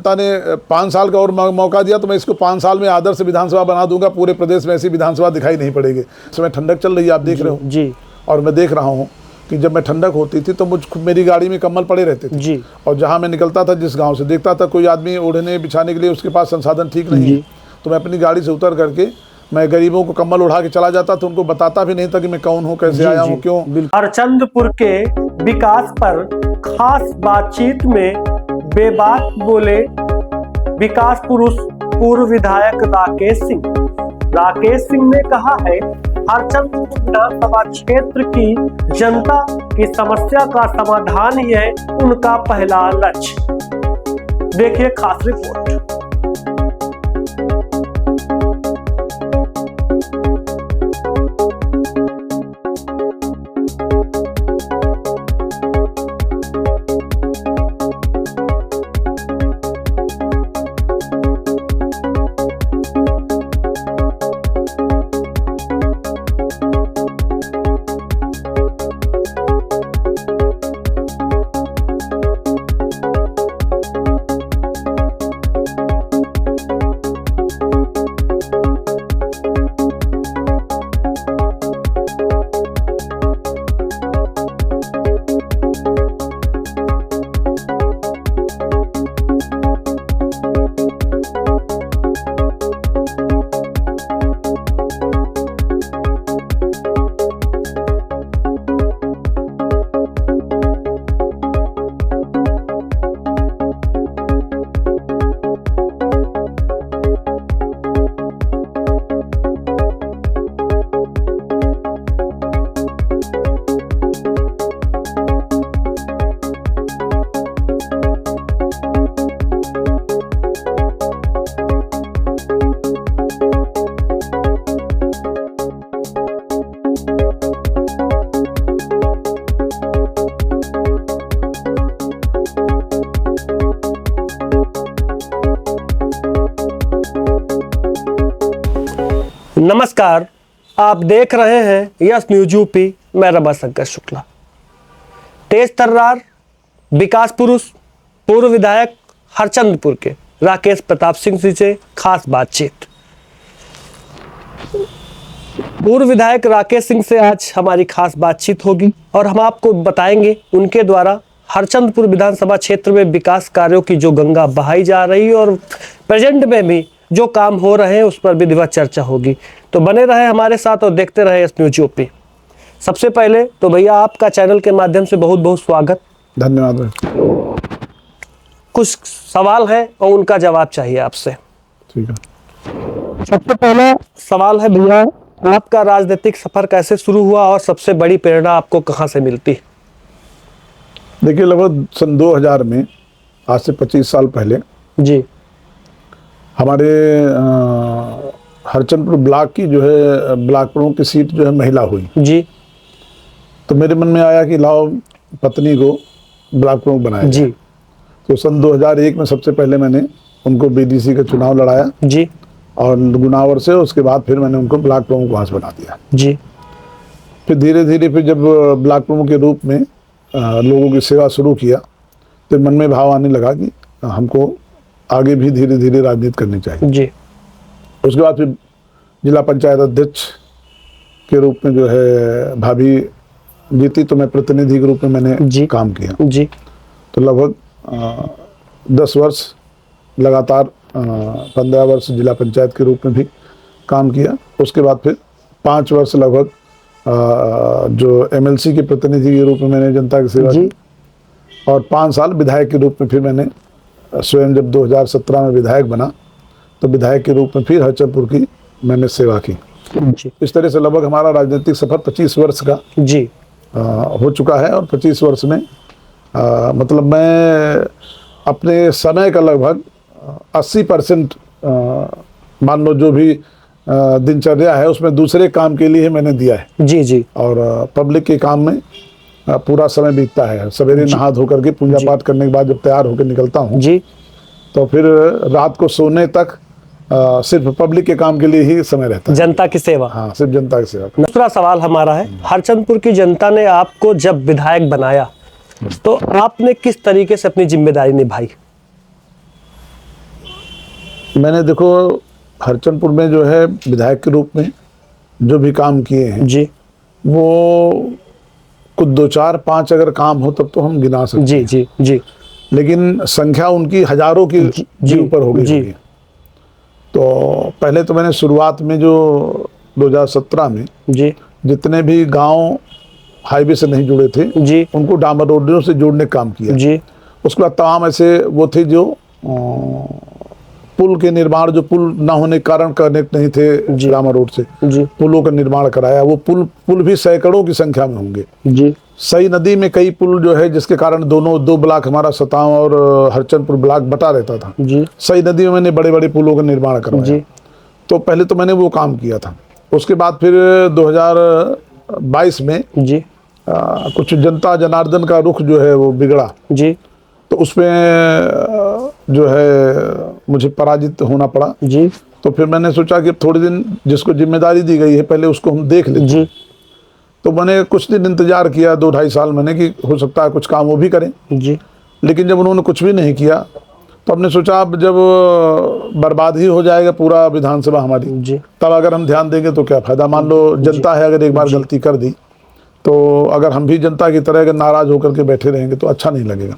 जनता ने 5 साल का और मौका दिया तो मैं इसको 5 साल में आदर्श विधानसभा बना दूंगा। पूरे प्रदेश में ऐसी विधानसभा दिखाई नहीं पड़ेगी। इस समय ठंडक चल रही है, आप देख रहे हो जी। और मैं देख रहा हूँ कि जब मैं ठंडक होती थी तो मेरी गाड़ी में कंबल पड़े रहते थे जी। और जहाँ मैं निकलता था, जिस गाँव से, देखता था कोई आदमी ओढ़ने बिछाने के लिए उसके पास संसाधन ठीक नहीं है, तो मैं अपनी गाड़ी से उतर करके मैं गरीबों को कंबल उड़ा के चला जाता था। उनको बताता भी नहीं था कि मैं कौन हूँ, कैसे आया हूँ, क्यों। हरचंदपुर के विकास पर खास बातचीत में बेबाक बोले विकास पुरुष पूर्व विधायक राकेश सिंह। राकेश सिंह ने कहा है हरचंदपुर विधानसभा क्षेत्र की जनता की समस्या का समाधान ही है उनका पहला लक्ष्य। देखिए खास रिपोर्ट। नमस्कार, आप देख रहे हैं यस न्यूज यूपी। मैं रमाशंकर शुक्ला। तेज तर्रार विकास पुरुष पूर्व विधायक हरचंदपुर के राकेश प्रताप सिंह जी से खास बातचीत। पूर्व विधायक राकेश सिंह से आज हमारी खास बातचीत होगी और हम आपको बताएंगे उनके द्वारा हरचंदपुर विधानसभा क्षेत्र में विकास कार्यों की जो गंगा बहाई जा रही है और प्रेजेंट में भी जो काम हो रहे हैं उस पर विधिवत चर्चा होगी। तो बने रहे हमारे साथ और देखते रहे यस न्यूज यूपी। सबसे पहले तो भैया आपका चैनल के माध्यम से बहुत बहुत स्वागत। धन्यवाद। कुछ सवाल है और उनका जवाब चाहिए आपसे। ठीक है। सबसे पहला सवाल है भैया, आपका राजनीतिक सफर कैसे शुरू हुआ और सबसे बड़ी प्रेरणा आपको कहां से मिलती? देखिए, लगभग सन 2000 में, आज से 25 साल पहले जी, हमारे हरचंदपुर ब्लॉक की जो है ब्लॉक प्रमुख की सीट जो है महिला हुई जी। तो मेरे मन में आया कि लाओ पत्नी को ब्लॉक प्रमुख बनाया जी। तो सन 2001 में सबसे पहले मैंने उनको बीडीसी का चुनाव लड़ाया जी और गुनावर से। उसके बाद फिर मैंने उनको ब्लॉक प्रमुख वहाँ से बना दिया जी। फिर धीरे धीरे फिर जब ब्लॉक प्रमुख के रूप में लोगों की सेवा शुरू किया तो मन में भाव आने लगा कि हमको आगे भी धीरे धीरे राजनीति करनी चाहिए जी। उसके बाद फिर जिला पंचायत अध्यक्ष के रूप में जो है भाभी जीती, तो मैं प्रतिनिधि के रूप में मैंने जी काम किया जी। तो लगभग 10 वर्ष लगातार 15 वर्ष जिला पंचायत के रूप में भी काम किया। उसके बाद फिर 5 वर्ष लगभग जो एमएलसी के प्रतिनिधि के रूप में मैंने जनता की सेवा की और 5 साल विधायक के रूप में फिर मैंने स्वयं जब 2017 में विधायक बना तो विधायक के रूप में फिर हरचंदपुर की मैंने सेवा की जी। इस तरह से लगभग हमारा राजनीतिक सफर 25 वर्ष का जी हो चुका है और 25 वर्ष में मतलब मैं अपने समय का लगभग 80% मान लो जो भी दिनचर्या है उसमें दूसरे काम के लिए मैंने दिया है जी जी। और पब्लिक के काम में पूरा समय बीतता है। सवेरे नहा धो करके पूजा पाठ करने के बाद जब तैयार होकर निकलता हूँ जी, तो फिर रात को सोने तक सिर्फ पब्लिक के काम के लिए ही समय रहता है। जनता की सेवा। हाँ, सिर्फ जनता की सेवा। दूसरा सवाल हमारा है, हरचंदपुर की जनता ने आपको जब विधायक बनाया तो आपने किस तरीके से अपनी जिम्मेदारी निभाई? मैंने देखो हरचंदपुर में जो है विधायक के रूप में जो भी काम किए हैं जी वो कुछ 2 4 5 अगर काम हो तब तो हम गिना सकते जी जी जी लेकिन संख्या उनकी हजारों की जी ऊपर हो गई होगी। तो पहले तो मैंने शुरुआत में जो 2017 में जी जितने भी गांव हाईवे से नहीं जुड़े थे जी उनको डामर रोडों से जोड़ने का काम किया जी उसके बाद तमाम ऐसे वो थे जो पुल के निर्माण जो पुल ना होने के कारण कनेक्ट नहीं थे डामर रोड से जी पुलों का निर्माण कराया। वो पुल भी सैकड़ों की संख्या में होंगे। जी सई नदी में कई पुल जो है जिसके कारण दोनों 2 ब्लॉक हमारा सतांव और हरचंदपुर ब्लॉक बटा रहता था। जी सई नदी में मैंने बड़े बड़े पुलों का निर्माण करवाया। तो पहले तो मैंने वो काम किया था। उसके बाद फिर 2022 में जी कुछ जनता जनार्दन का रुख जो है वो बिगड़ा जी तो उसमें जो है मुझे पराजित होना पड़ा। जी तो फिर मैंने सोचा कि थोड़े दिन जिसको जिम्मेदारी दी गई है पहले उसको हम देख लेते जी तो मैंने कुछ दिन इंतजार किया 2 2.5 साल मैंने कि हो सकता है कुछ काम वो भी करें। जी लेकिन जब उन्होंने कुछ भी नहीं किया तो हमने सोचा अब जब बर्बाद ही हो जाएगा पूरा विधानसभा हमारी जी तब अगर हम ध्यान देंगे तो क्या फायदा। मान लो जनता है अगर एक बार गलती कर दी तो अगर हम भी जनता की तरह अगर नाराज होकर के बैठे रहेंगे तो अच्छा नहीं लगेगा।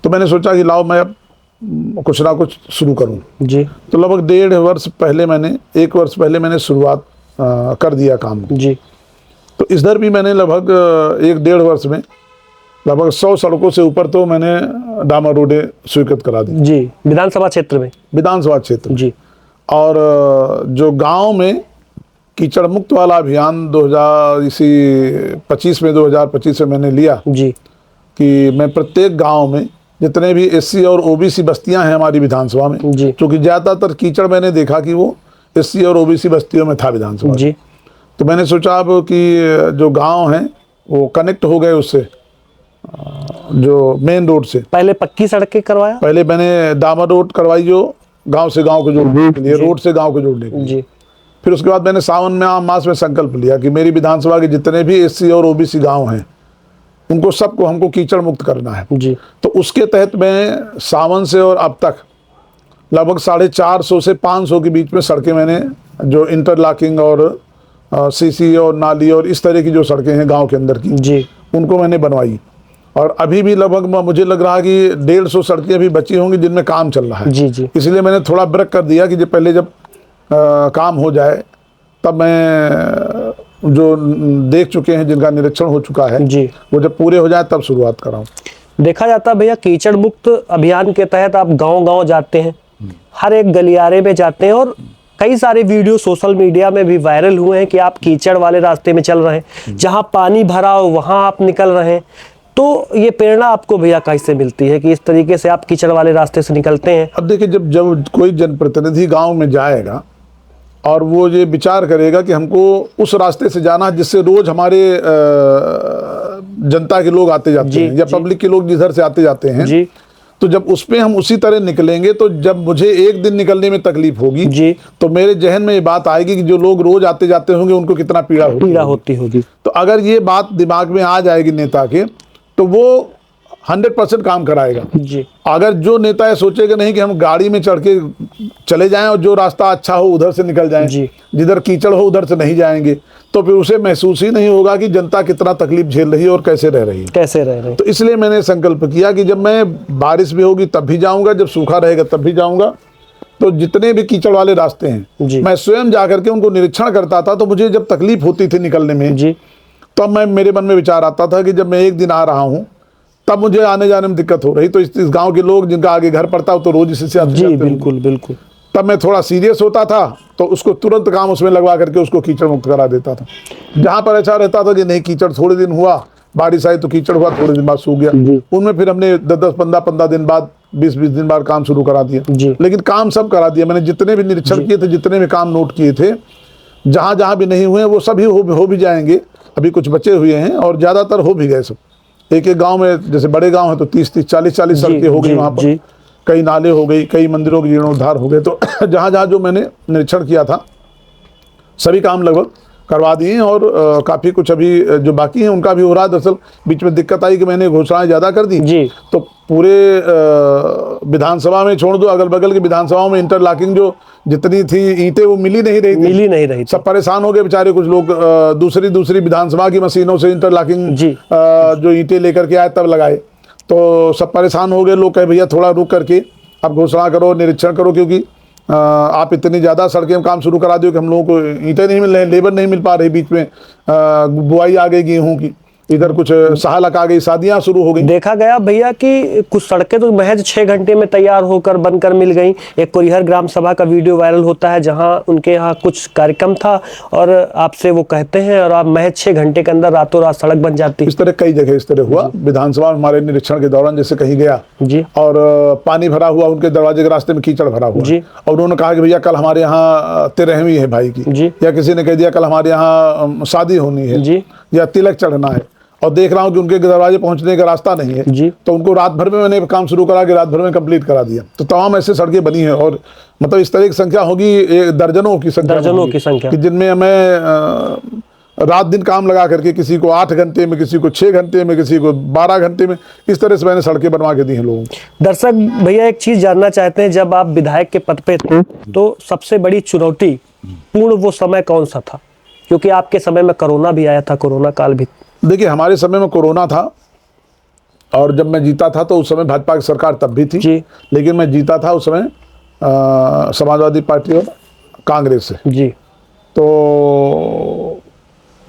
तो मैंने सोचा कि लाओ मैं अब कुछ ना कुछ शुरू करूं। जी तो लगभग 1.5 वर्ष पहले मैंने 1 वर्ष पहले मैंने शुरुआत कर दिया काम को। जी तो इधर भी मैंने लगभग 1.5 वर्ष में लगभग 100 सड़कों से ऊपर तो मैंने डामर रोडें स्वीकृत करा दी जी विधानसभा क्षेत्र में विधानसभा क्षेत्र। जी और जो गांव में कीचड़ मुक्त वाला अभियान 2025 में 2025 में मैंने लिया जी कि मैं प्रत्येक गांव में जितने भी एससी और ओबीसी बस्तियां हैं हमारी विधानसभा में जी क्योंकि ज़्यादातर कीचड़ मैंने देखा कि वो एससी और ओबीसी बस्तियों में था विधानसभा। जी तो मैंने सोचा अब कि जो गांव हैं वो कनेक्ट हो गए उससे जो मेन रोड से। पहले पक्की सड़कें करवाया पहले मैंने डामर रोड करवाई जो गांव से गांव को जोड़ने के लिए रोड से गांव को जोड़ने के लिए। जी फिर उसके बाद मैंने सावन में आम मास में संकल्प लिया कि मेरी विधानसभा के जितने भी एससी और ओबीसी गांव हैं उनको सबको हमको कीचड़ मुक्त करना है। जी तो उसके तहत मैं सावन से और अब तक लगभग 450 से 500 के बीच में सड़कें मैंने जो इंटरलॉकिंग और सीसी और नाली और इस तरह की जो सड़कें हैं गांव के अंदर की जी उनको मैंने बनवाई। और अभी भी लगभग मुझे लग रहा है कि 150 सड़कें अभी बची होंगी जिनमें काम चल रहा है। जी जी इसलिए मैंने थोड़ा ब्रेक कर दिया कि जब पहले जब काम हो जाए तब मैं जो देख चुके हैं जिनका निरीक्षण हो चुका है जी वो जब पूरे हो जाए तब शुरुआत कराऊं। देखा जाता है भैया कीचड़ मुक्त अभियान के तहत आप गांव-गांव जाते हैं, हर एक गलियारे में जाते हैं और कई सारे वीडियो सोशल मीडिया में भी वायरल हुए हैं कि आप कीचड़ वाले रास्ते में चल रहे हैं, जहां पानी भरा हो वहां आप निकल रहे हैं। तो ये प्रेरणा आपको भैया कैसे मिलती है कि इस तरीके से आप कीचड़ वाले रास्ते से निकलते हैं? अब देखिए जब कोई जनप्रतिनिधि गांव में जाएगा और वो ये विचार करेगा कि हमको उस रास्ते से जाना है जिससे रोज हमारे जनता के लोग आते जाते हैं या पब्लिक के लोग जिधर से आते जाते हैं जी। तो जब उस पे हम उसी तरह निकलेंगे तो जब मुझे एक दिन निकलने में तकलीफ होगी जी। तो मेरे जहन में ये बात आएगी कि जो लोग रोज आते जाते होंगे उनको कितना पीड़ा होती होगी। तो अगर ये बात दिमाग में आ जाएगी नेता के तो वो 100% काम कराएगा जी। अगर जो नेता ये सोचेगा नहीं कि हम गाड़ी में चढ़ के चले जाएं और जो रास्ता अच्छा हो उधर से निकल जाएं, जिधर कीचड़ हो उधर से नहीं जाएंगे, तो फिर उसे महसूस ही नहीं होगा कि जनता कितना तकलीफ झेल रही है और कैसे रह रही है। तो इसलिए मैंने संकल्प किया कि जब मैं बारिश भी होगी तब भी जाऊंगा, जब सूखा रहेगा तब भी जाऊंगा। तो जितने भी कीचड़ वाले रास्ते हैं मैं स्वयं जाकर के उनको निरीक्षण करता था। तो मुझे जब तकलीफ होती थी निकलने में तब मेरे मन में विचार आता था कि जब मैं एक दिन आ रहा हूँ तब मुझे आने जाने में दिक्कत हो रही, तो इस गांव के लोग जिनका आगे घर पड़ता हो तो रोज इसी से आते जाते बिल्कुल बिल्कुल। तब मैं थोड़ा सीरियस होता था तो उसको तुरंत काम उसमें लगवा करके उसको कीचड़ मुक्त करा देता था। जहां पर ऐसा रहता था कि नहीं कीचड़ थोड़े दिन हुआ, बारिश आई तो कीचड़ हुआ, थोड़े दिन बाद सूख गया, उनमें फिर हमने 10-10, 15-15 दिन बाद 20-20 दिन बाद काम शुरू करा दिया। लेकिन काम सब करा दिया मैंने, जितने भी निरीक्षण किए थे, जितने भी काम नोट किए थे, जहां जहां भी नहीं हुए वो सभी हो भी जाएंगे। अभी कुछ बचे हुए हैं और ज्यादातर हो भी गए सब। एक एक गांव में जैसे बड़े गांव है तो 30-30, 40-40 सड़कें हो गई वहां पर, कई नाले हो गई, कई मंदिरों के जीर्णोद्धार हो गए। तो जहां जहां जो मैंने निरीक्षण किया था सभी काम लगभग करवा दिए हैं और काफ़ी कुछ अभी जो बाकी हैं उनका भी हो रहा है। दरअसल बीच में दिक्कत आई कि मैंने घोषणाएं ज़्यादा कर दी जी। तो पूरे विधानसभा में छोड़ दो, अगल बगल की विधानसभाओं में इंटरलॉकिंग जो जितनी थी ईंटें वो मिल ही नहीं रही थी। सब परेशान हो गए बेचारे, कुछ लोग दूसरी विधानसभा की मशीनों से इंटरलॉकिंग जो ईंटें लेकर के आए तब लगाए, तो सब परेशान हो गए। लोग कहे भैया थोड़ा रुक करके आप घोषणा करो, निरीक्षण करो, क्योंकि आप इतनी ज़्यादा सड़कें काम शुरू करा दो कि हम लोगों को ईंटें नहीं मिल रहे, लेबर नहीं मिल पा रही, बीच में बुआई आ गई गेहूं की, इधर कुछ सहालक आ गई, शादियां शुरू हो गई। देखा गया भैया कि कुछ सड़कें तो महज 6 घंटे में तैयार होकर बनकर मिल गई। एक कोरिहर ग्राम सभा का वीडियो वायरल होता है जहां उनके यहाँ कुछ कार्यक्रम था और आपसे वो कहते हैं और आप महज 6 घंटे के अंदर रातों रात सड़क बन जाती। इस तरह कई जगह इस तरह हुआ विधानसभा में हमारे निरीक्षण के दौरान, जैसे कहीं गया जी और पानी भरा हुआ, उनके दरवाजे के रास्ते में कीचड़ भरा हुआ जी, और उन्होंने कहा कि भैया कल हमारे यहाँ तिरहवीं है भाई की जी, या किसी ने कह दिया कल हमारे यहाँ शादी होनी है जी, या तिलक चढ़ना है और देख रहा हूँ कि उनके दरवाजे पहुंचने का रास्ता नहीं है जी, तो उनको रात भर में मैंने काम शुरू करा कि रात भर में कंप्लीट करा दिया। तो तमाम ऐसे सड़कें बनी हैं और मतलब इस तरह की संख्या होगी, दर्जनों की संख्या कि जिनमें हमें रात दिन काम लगा करके किसी को 8 घंटे में, किसी को 6 घंटे में, किसी को 12 घंटे में, इस तरह से मैंने सड़कें बनवा के दी हैं लोगों को। दर्शक भैया एक चीज जानना चाहते हैं, जब आप विधायक के पद पे थे तो सबसे बड़ी चुनौती पूर्ण वो समय कौन सा था? क्योंकि आपके समय में कोरोना भी आया था, कोरोना काल भी। देखिए हमारे समय में कोरोना था और जब मैं जीता था तो उस समय भाजपा की सरकार तब भी थी जी, लेकिन मैं जीता था उस समय समाजवादी पार्टी और कांग्रेस से जी, तो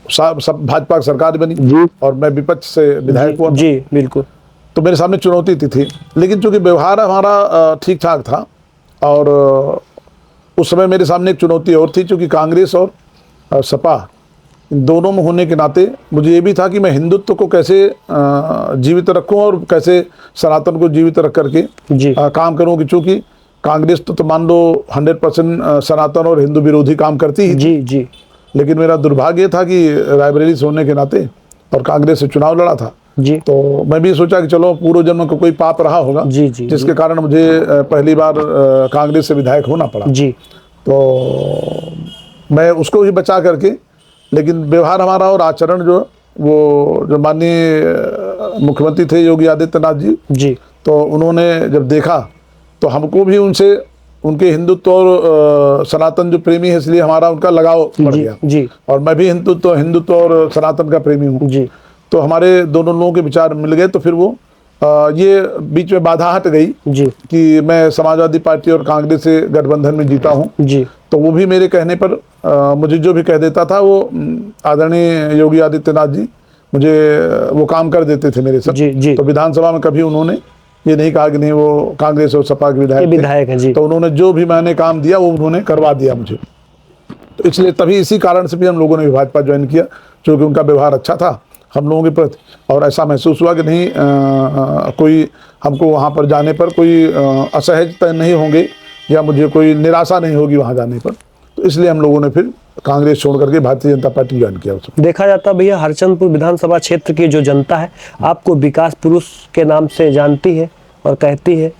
सब भाजपा की सरकार बनी जी, और मैं विपक्ष से विधायक हुआ। जी बिल्कुल। तो मेरे सामने चुनौती थी लेकिन चूंकि व्यवहार हमारा ठीक ठाक था और उस समय मेरे सामने एक चुनौती और थी, चूंकि कांग्रेस और सपा इन दोनों में होने के नाते मुझे ये भी था कि मैं हिंदुत्व को कैसे जीवित रखूं और कैसे सनातन को जीवित रख करके काम करूं, कि चूंकि कांग्रेस तो मान लो 100% सनातन और हिंदू विरोधी काम करती ही जी जी, लेकिन मेरा दुर्भाग्य था कि रायबरेली से होने के नाते और कांग्रेस से चुनाव लड़ा था जी, तो मैं भी सोचा कि चलो पूर्व जन्म का कोई पाप रहा होगा जी, जी, जिसके कारण मुझे पहली बार कांग्रेस से विधायक होना पड़ा जी, तो मैं उसको ही बचा करके, लेकिन व्यवहार हमारा और आचरण जो माननीय मुख्यमंत्री थे योगी आदित्यनाथ जी, तो उन्होंने जब देखा तो हमको भी उनसे उनके हिंदुत्व और सनातन जो प्रेमी है इसलिए हमारा उनका लगाव बढ़ गया जी, और मैं भी हिंदुत्व और सनातन का प्रेमी हूँ जी, तो हमारे दोनों लोगों के विचार मिल गए। तो फिर वो ये बीच में बाधा हट गई जी कि मैं समाजवादी पार्टी और कांग्रेस से गठबंधन में जीता हूँ जी, तो वो भी मेरे कहने पर मुझे जो भी कह देता था वो आदरणीय योगी आदित्यनाथ जी मुझे वो काम कर देते थे मेरे साथ। जी, जी, तो विधानसभा में कभी उन्होंने ये नहीं कहा कि नहीं वो कांग्रेस और सपा के विधायक हैं जी, तो उन्होंने जो भी मैंने काम दिया वो उन्होंने करवा दिया मुझे। तो इसलिए तभी इसी कारण से भी हम लोगों ने भाजपा ज्वाइन किया, क्योंकि उनका व्यवहार अच्छा था हम लोगों के प्रति और ऐसा महसूस हुआ कि नहीं कोई हमको वहाँ पर जाने पर कोई असहजता नहीं होंगे या मुझे कोई निराशा नहीं होगी वहाँ जाने पर, तो इसलिए हम लोगों ने फिर कांग्रेस छोड़ करके भारतीय जनता पार्टी ज्वाइन किया। देखा जाता भैया हरचंदपुर विधानसभा क्षेत्र की जो जनता है आपको विकास पुरुष के नाम से जानती है और कहती है।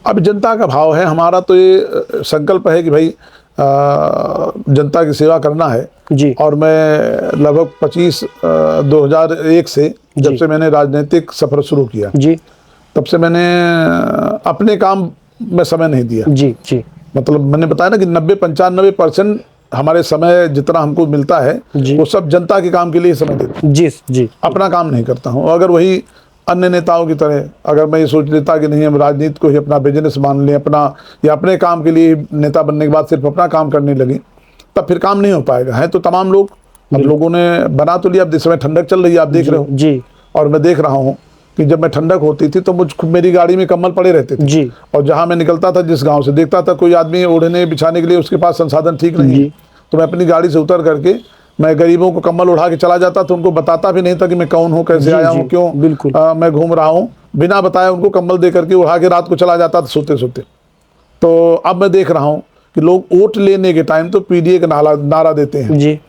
अब जनता का भाव है, हमारा तो ये संकल्प है कि भाई जनता की सेवा करना है जी, और मैं लगभग 2001 से जब से मैंने राजनीतिक सफर शुरू किया जी, तब से मैंने अपने काम में समय नहीं दिया जी, जी, मतलब मैंने बताया ना कि 90-95% हमारे समय जितना हमको मिलता है वो सब जनता के काम के लिए समय देता हूँ जी, जी, अपना काम नहीं करता हूँ। अगर वही अन्य नेताओं की तरह अगर मैं ये सोच लेता कि नहीं हम राजनीति को ही अपना बिजनेस मान लें अपना या अपने काम के लिए नेता बनने के बाद सिर्फ अपना काम करने लगे तब फिर काम नहीं हो पाएगा। है तो तमाम लोग, अब लोगों ने बना तो लिया, अब इस समय ठंडक चल रही है आप देख रहे हो जी, और मैं देख रहा हूँ कि जब मैं ठंडक होती थी तो मेरी गाड़ी में कंबल पड़े रहते थे जी, और जहाँ मैं निकलता था जिस गाँव से देखता था कोई आदमी ओढ़ने बिछाने के लिए उसके पास संसाधन ठीक नहीं है तो मैं अपनी गाड़ी से उतर करके मैं गरीबों को कंबल उड़ा के चला जाता था, उनको बताता भी नहीं था कि मैं कौन हूँ, कैसे आया हूँ, क्यों बिल्कुल मैं घूम रहा हूँ, बिना बताए उनको कंबल दे करके उड़ा के रात को चला जाता था सोते सोते। तो अब मैं देख रहा हूँ कि लोग वोट लेने के टाइम तो पीडीए का नारा देते हैं जी,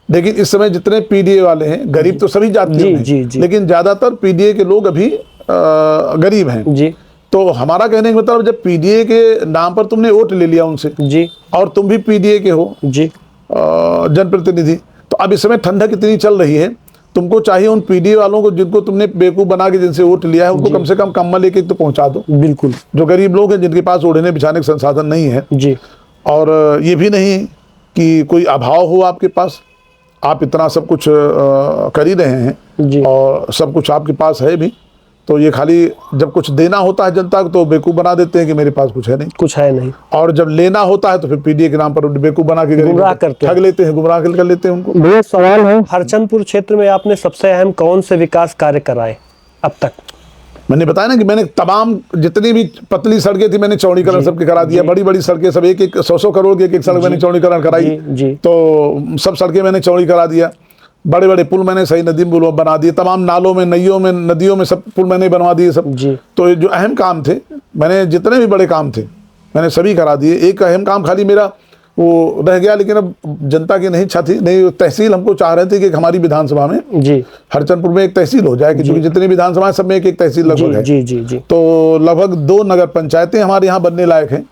लेकिन इस समय जितने पीडीए वाले हैं गरीब तो सभी जातियों में लेकिन ज्यादातर पीडीए के लोग अभी गरीब हैं जी, तो हमारा कहने का मतलब जब पीडीए के नाम पर तुमने वोट ले लिया उनसे जी, और तुम भी पीडीए के हो जी, जनप्रतिनिधि। तो अब इस समय ठंडक इतनी चल रही है, तुमको चाहिए उन पीडी वालों को जिनको तुमने बेवकूफ बना के जिनसे वोट लिया है, उनको कम से कम कम्बल एक तो पहुंचा दो। बिल्कुल। जो गरीब लोग हैं जिनके पास ओढ़ने बिछाने के संसाधन नहीं है जी, और ये भी नहीं कि कोई अभाव हो आपके पास, आप इतना सब कुछ कर ही रहे हैं जी, और सब कुछ आपके पास है भी, तो ये खाली जब कुछ देना होता है जनता को तो बेवकूफ बना देते हैं कि मेरे पास कुछ है नहीं, और जब लेना होता है तो फिर पीडीए के नाम पर बेवकूफ बना के गुमराह करते हैं, ठग लेते हैं, गुमराह कर लेते हैं उनको। मेरा सवाल है, हरचंदपुर क्षेत्र में आपने सबसे अहम कौन से विकास कार्य कराए अब तक? मैंने बताया ना कि मैंने तमाम जितनी भी पतली सड़कें थी मैंने चौड़ीकरण सबके करा दिया, बड़ी बड़ी सड़कें सब 100 करोड़ की एक सड़क मैंने चौड़ीकरण कराई, तो सब सड़कें मैंने चौड़ी करा दिया। बड़े बड़े पुल मैंने सही नदी में बना दिए, तमाम नालों में, नदियों में सब पुल मैंने बनवा दिए सब। तो जो अहम काम थे, मैंने जितने भी बड़े काम थे मैंने सभी करा दिए। एक अहम काम खाली मेरा वो रह गया, लेकिन अब जनता की नहीं इच्छा थी, नहीं तहसील हमको चाह रहे थे कि हमारी विधानसभा में हरचंदपुर में एक तहसील हो जाए, क्योंकि जितनी विधानसभा है सब में एक तहसील लगभग है। तो लगभग 2 नगर पंचायतें हमारे यहाँ बनने लायक हैं,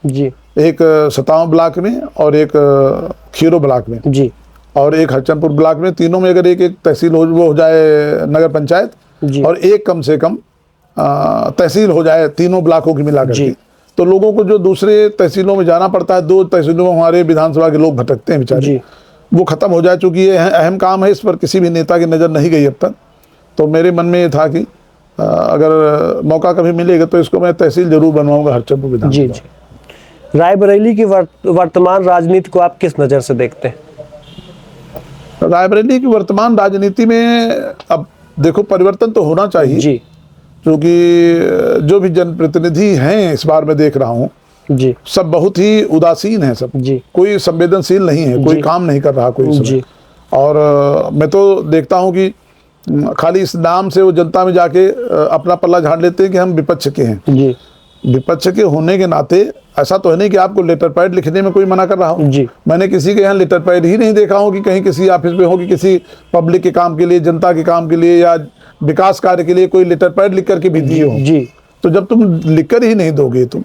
एक सतावा ब्लॉक में और एक खीरो ब्लॉक में और एक हरचंदपुर ब्लॉक में। तीनों में अगर एक तहसील हो जाए नगर पंचायत और एक कम से कम तहसील हो जाए तीनों ब्लॉकों की मिलाकर के, तो लोगों को जो दूसरे तहसीलों में जाना पड़ता है, 2 तहसीलों में हमारे विधानसभा के लोग भटकते हैं बेचारे, वो खत्म हो जाए। चूंकि ये अहम काम है, इस पर किसी भी नेता की नज़र नहीं गई अब तक, तो मेरे मन में ये था कि अगर मौका कभी मिलेगा तो इसको मैं तहसील जरूर बनवाऊंगा हरचंदपुर विधानसभा। रायबरेली की वर्तमान राजनीति को आप किस नज़र से देखते हैं? रायबरेली की वर्तमान राजनीति में अब देखो परिवर्तन तो होना चाहिए, क्योंकि जो भी जनप्रतिनिधि हैं इस बार मैं देख रहा हूँ सब बहुत ही उदासीन है, सब कोई संवेदनशील नहीं है, कोई काम नहीं कर रहा कोई। और मैं तो देखता हूँ कि खाली इस नाम से वो जनता में जाके अपना पल्ला झाड़ लेते हैं कि हम विपक्ष के हैं। विपक्ष के होने के नाते ऐसा तो है नहीं कि आपको लेटर पैड लिखने में कोई मना कर रहा हो। मैंने किसी के यहाँ लेटर पैड ही नहीं देखा हो कि कहीं किसी ऑफिस में हो कि किसी पब्लिक के काम के लिए, जनता के काम के लिए या विकास कार्य के लिए कोई लेटर पैड लिख करके भी दिए हो। तो जब तुम लिखकर ही नहीं दोगे, तुम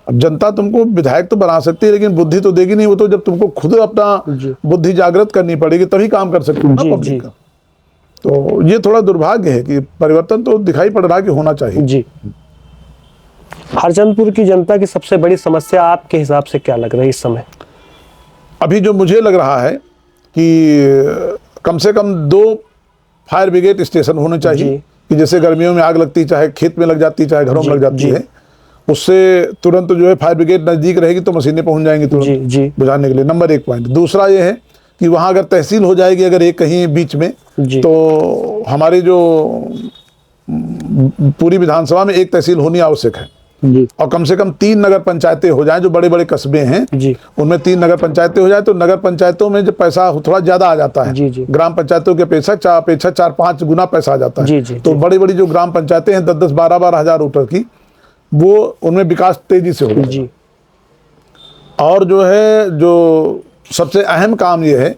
अब जनता तुमको विधायक तो बना सकती है लेकिन बुद्धि तो देगी नहीं। वो तो जब तुमको खुद अपना बुद्धि जागृत करनी पड़ेगी तभी काम कर सकते हो ना पब्लिक का। तो ये थोड़ा दुर्भाग्य है कि परिवर्तन तो दिखाई पड़ रहा कि होना चाहिए। हरचंदपुर की जनता की सबसे बड़ी समस्या आपके हिसाब से क्या लग रही है इस समय? अभी जो मुझे लग रहा है कि कम से कम 2 फायर ब्रिगेड स्टेशन होने चाहिए कि जैसे गर्मियों में आग लगती, चाहे खेत में लग जाती चाहे घरों में लग जाती है, उससे तुरंत जो है फायर ब्रिगेड नजदीक रहेगी तो मशीनें पहुंच जाएंगी तुरंत बुझाने के लिए। Number 1 point. दूसरा ये है कि वहां अगर तहसील हो जाएगी अगर एक कहीं बीच में, तो हमारे जो पूरी विधानसभा में एक तहसील होनी आवश्यक है। और कम से कम 3 नगर पंचायतें हो जाएं, जो बड़े बड़े कस्बे हैं उनमें 3 नगर पंचायतें हो जाए, तो नगर पंचायतों में जब पैसा थोड़ा ज्यादा आ जाता है, ग्राम पंचायतों के अपेक्षा 4-5 गुना पैसा आ जाता है। तो बड़ी बड़ी जो ग्राम पंचायतें हैं 10-10, 12-12 हजार वोटर की, वो उनमें विकास तेजी से होगा। और जो है जो सबसे अहम काम ये है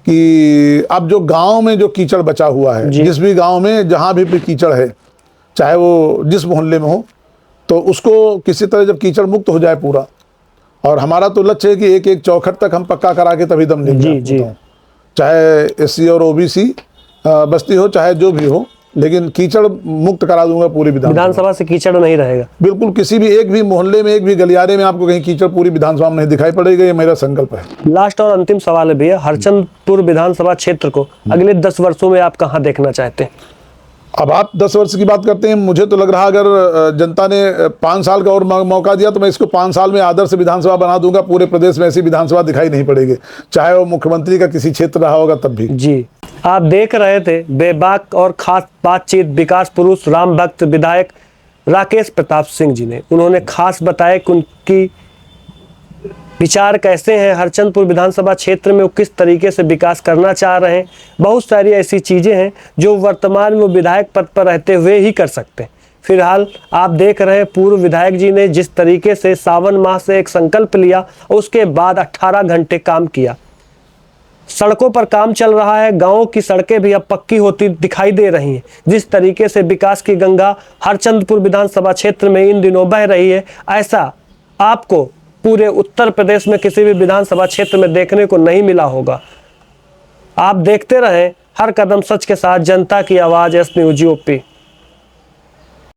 कि अब जो गांव में जो कीचड़ बचा हुआ है, जिस भी गांव में जहां भी कीचड़ है, चाहे वो जिस मोहल्ले में हो, तो उसको किसी तरह जब कीचड़ मुक्त हो जाए पूरा, और हमारा तो लक्ष्य है कि एक चौखट तक हम पक्का करा के तभी दम लेंगे। चाहे एससी और ओबीसी बस्ती हो, चाहे जो भी हो, लेकिन कीचड़ मुक्त करा दूंगा पूरी विधानसभा से। कीचड़ नहीं रहेगा बिल्कुल, किसी भी एक भी मोहल्ले में, एक भी गलियारे में आपको कहीं कीचड़ पूरी विधानसभा में नहीं दिखाई पड़ेगा। ये मेरा संकल्प है। लास्ट और अंतिम सवाल है भैया, हरचंदपुर विधानसभा क्षेत्र को अगले 10 वर्षों में आप कहाँ देखना चाहते हैं? अब आप 10 वर्ष की बात करते हैं, मुझे तो लग रहा अगर जनता ने 5 साल का और मौका दिया तो मैं इसको 5 साल में आदर्श विधानसभा बना दूंगा। पूरे प्रदेश में ऐसी विधानसभा दिखाई नहीं पड़ेगी, चाहे वो मुख्यमंत्री का किसी क्षेत्र रहा होगा तब भी। आप देख रहे थे बेबाक और खास बातचीत विकास पुरुष राम भक्त विधायक राकेश प्रताप सिंह जी ने। उन्होंने खास बताया कि उनकी विचार कैसे हैं, हरचंदपुर विधानसभा क्षेत्र में वो किस तरीके से विकास करना चाह रहे हैं। बहुत सारी ऐसी चीज़ें हैं जो वर्तमान में विधायक पद पर रहते हुए ही कर सकते हैं। फिलहाल आप देख रहे हैं पूर्व विधायक जी ने जिस तरीके से सावन माह से एक संकल्प लिया, उसके बाद 18 घंटे काम किया। सड़कों पर काम चल रहा है, गाँव की सड़कें भी अब पक्की होती दिखाई दे रही हैं। जिस तरीके से विकास की गंगा हरचंदपुर विधानसभा क्षेत्र में इन दिनों बह रही है, ऐसा आपको पूरे उत्तर प्रदेश में किसी भी विधानसभा क्षेत्र में देखने को नहीं मिला होगा। आप देखते रहें हर कदम सच के साथ, जनता की आवाज एस न्यूज यूपी।